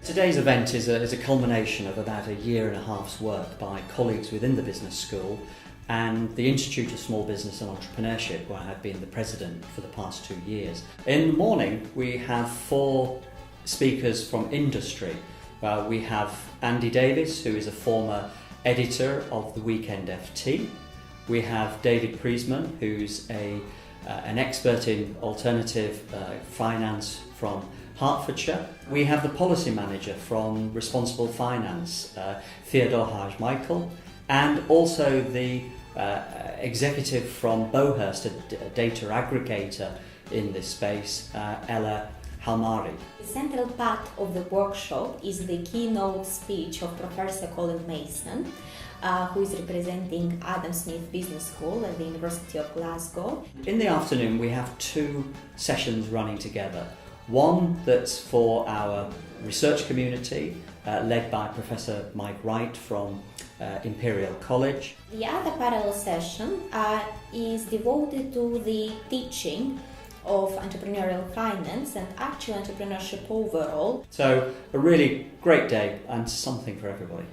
Today's event is a culmination of about a year and a half's work by colleagues within the business school and the Institute of Small Business and Entrepreneurship, where I've been the president for the past 2 years. In the morning, we have 4 speakers from industry. We have Andy Davis, who is a former editor of the Weekend FT. We have David Priesman, who's an expert in alternative finance from Hertfordshire. We have the policy manager from Responsible Finance, Theodore Haj-Michael, and also the executive from Bohurst, a data aggregator in this space, Ella Halmari. The central part of the workshop is the keynote speech of Professor Colin Mason, who is representing Adam Smith Business School at the University of Glasgow. In the afternoon, we have 2 sessions running together. One that's for our research community, led by Professor Mike Wright from Imperial College. The other parallel session is devoted to the teaching of entrepreneurial finance and actual entrepreneurship overall. So a really great day and something for everybody.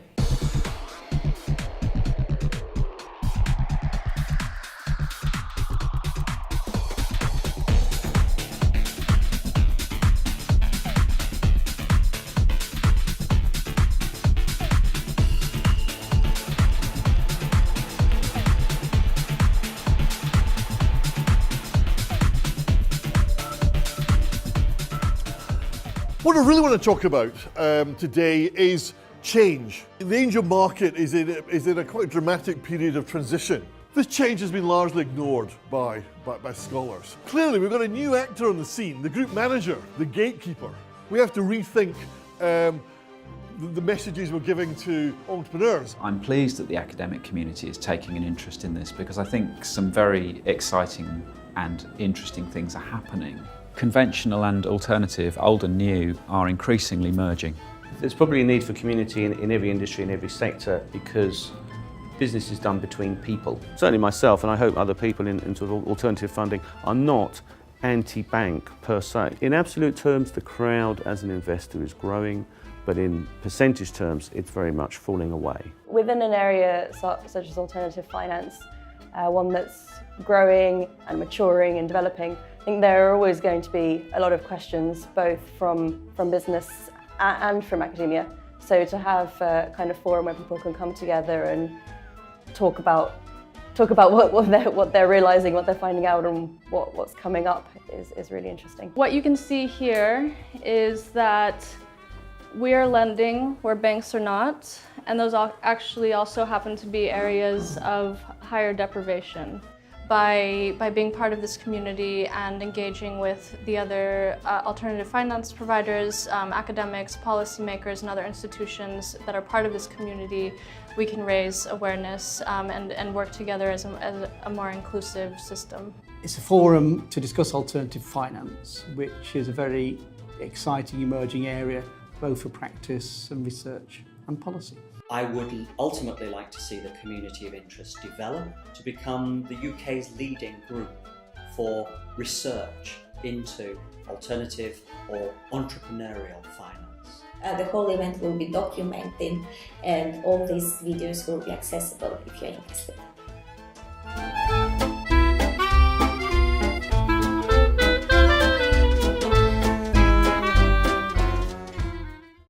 What I really want to talk about today is change. The angel market is in a quite dramatic period of transition. This change has been largely ignored by scholars. Clearly, we've got a new actor on the scene, the group manager, the gatekeeper. We have to rethink the messages we're giving to entrepreneurs. I'm pleased that the academic community is taking an interest in this because I think some very exciting and interesting things are happening. Conventional and alternative, old and new, are increasingly merging. There's probably a need for community in every industry, in every sector, because business is done between people. Certainly myself, and I hope other people in sort of alternative funding, are not anti-bank per se. In absolute terms, the crowd as an investor is growing, but in percentage terms, it's very much falling away. Within an area such as alternative finance, one that's growing and maturing and developing, I think there are always going to be a lot of questions, both from business and from academia. So to have a kind of forum where people can come together and talk about what they're realising, what they're finding out, and what's coming up is really interesting. What you can see here is that we are lending where banks are not, and those actually also happen to be areas of higher deprivation. By being part of this community and engaging with the other alternative finance providers, academics, policymakers, and other institutions that are part of this community, we can raise awareness and work together as a more inclusive system. It's a forum to discuss alternative finance, which is a very exciting emerging area, both for practice and research and policy. I would ultimately like to see the community of interest develop to become the UK's leading group for research into alternative or entrepreneurial finance. The whole event will be documented and all these videos will be accessible if you're interested.